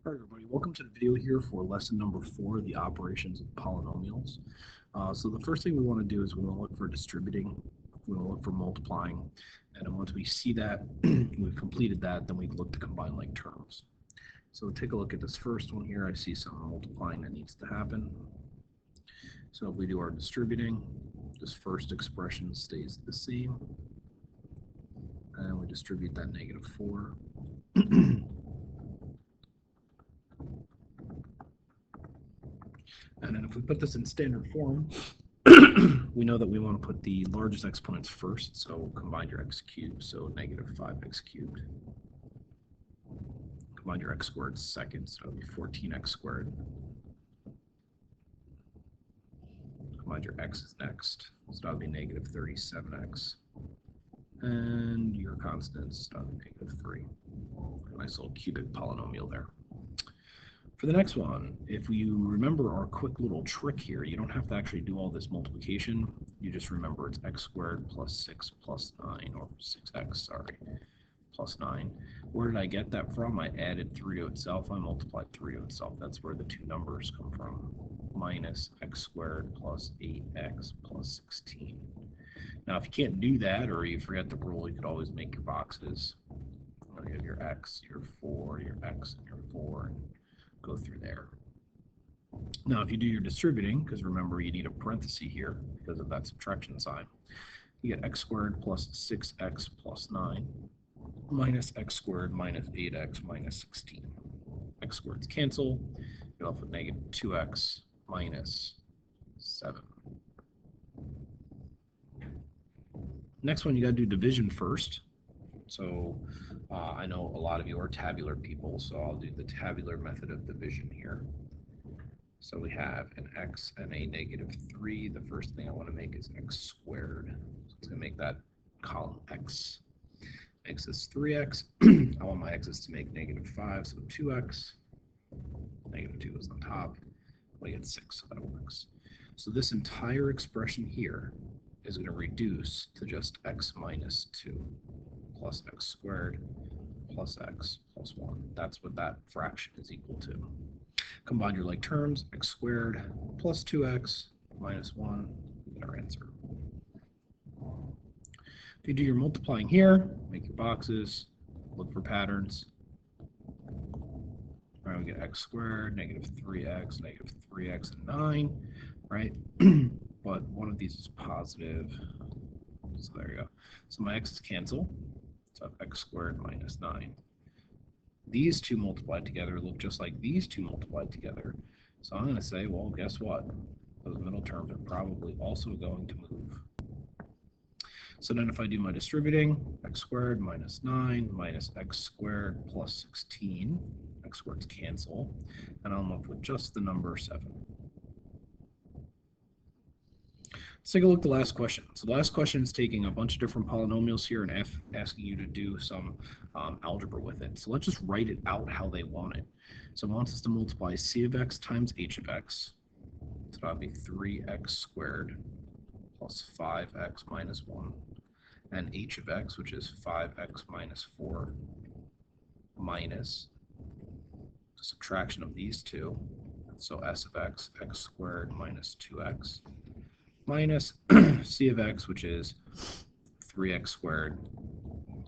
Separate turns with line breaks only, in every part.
All right, everybody, welcome to the video here for lesson number 4, the operations of polynomials. So the first thing we want to do is we want to look for distributing, we want to look for multiplying, and then once we see that, we've completed that, then we look to combine like terms. So take a look at this first one here. I see some multiplying that needs to happen. So if we do our distributing, this first expression stays the same, and we distribute that -4. And then if we put this in standard form, we know that we want to put the largest exponents first, so combine your x cubed, so -5x cubed. Combine your x squared second, so it'll be 14x squared. Combine your x's next, so that'll be -37x. And your constants, that'll be -3. Nice little cubic polynomial there. For the next one, if you remember our quick little trick here, you don't have to actually do all this multiplication. You just remember it's x squared plus 6 plus 9, or 6x, sorry, plus 9. Where did I get that from? I added 3 to itself. I multiplied 3 to itself. That's where the two numbers come from. Minus x squared plus 8x plus 16. Now, if you can't do that, or you forget the rule, you could always make your boxes. You have your x, your 4, your x, and your 4, and go through there. Now, if you do your distributing, because remember you need a parenthesis here because of that subtraction sign, you get x squared plus 6x plus 9 minus x squared minus 8x minus 16. X squareds cancel. You're left with -2x minus 7. Next one, you got to do division first. So I know a lot of you are tabular people, so I'll do the tabular method of division here. So we have an x and a -3. The first thing I want to make is x squared. So it's going to make that column x. X is 3x. I want my x's to make -5, so 2x. -2 is on top. We get 6, so that works. So this entire expression here is going to reduce to just x minus 2 plus x squared plus x plus 1. That's what that fraction is equal to. Combine your like terms, x squared plus 2x minus 1, you get our answer. If you do your multiplying here, make your boxes, look for patterns. All right, we get x squared, -3x, -3x, and 9, right? But one of these is positive, so there you go. So my x's cancel, so I have x squared minus 9. These two multiplied together look just like these two multiplied together. So I'm going to say, well, guess what? Those middle terms are probably also going to move. So then if I do my distributing, x squared minus 9 minus x squared plus 16, x squareds cancel, and I'm left with just the number 7. Let's take a look at the last question. So the last question is taking a bunch of different polynomials here and asking you to do some algebra with it. So let's just write it out how they want it. So it wants us to multiply c of x times h of x. So that would be 3x squared plus 5x minus 1. And h of x, which is 5x minus 4, minus the subtraction of these two. So s of x, x squared minus 2x. Minus c of x, which is 3x squared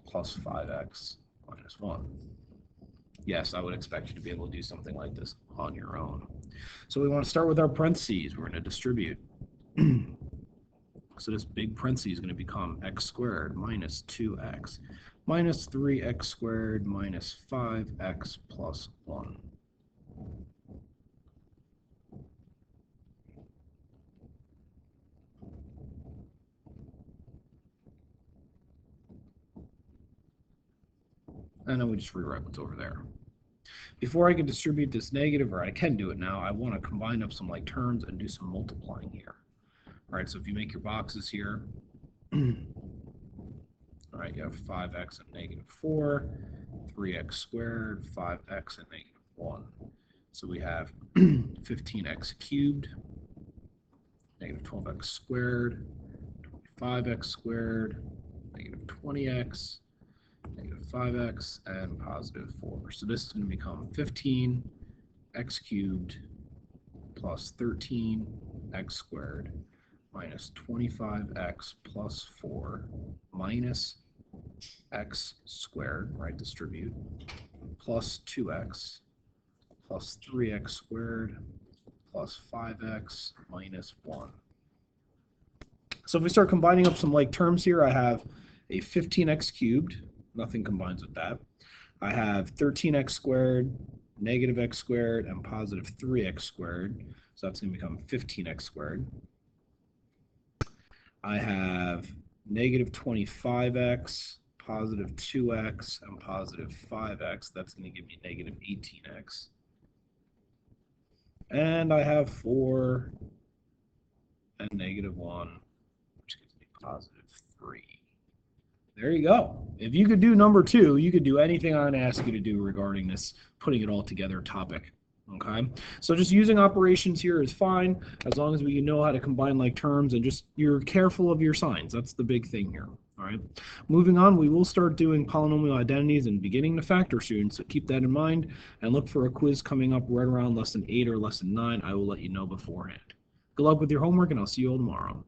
plus 5x minus 1. Yes, I would expect you to be able to do something like this on your own. So we want to start with our parentheses. We're going to distribute. So this big parentheses is going to become x squared minus 2x minus 3x squared minus 5x plus 1. And then we just rewrite what's over there. Before I can distribute this negative, or I can do it now, I want to combine up some like terms and do some multiplying here. All right, so if you make your boxes here, all right, you have 5x and -4, 3x squared, 5x and -1. So we have 15x cubed, -12x squared, 5x squared, -20x, 5x, and positive 4. So this is going to become 15x cubed plus 13x squared minus 25x plus 4 minus x squared, right, distribute, plus 2x plus 3x squared plus 5x minus 1. So if we start combining up some like terms here, I have a 15x cubed, nothing combines with that. I have 13x squared, negative x squared, and positive 3x squared. So that's going to become 15x squared. I have negative 25x, positive 2x, and positive 5x. That's going to give me negative 18x. And I have 4 and negative 1, which gives me positive 3. There you go. If you could do number 2, you could do anything I'm going to ask you to do regarding this putting it all together topic. Okay, so just using operations here is fine as long as we know how to combine like terms and just you're careful of your signs. That's the big thing here. All right, moving on, we will start doing polynomial identities and beginning to factor soon, so keep that in mind and look for a quiz coming up right around lesson 8 or lesson 9. I will let you know beforehand. Good luck with your homework, and I'll see you all tomorrow.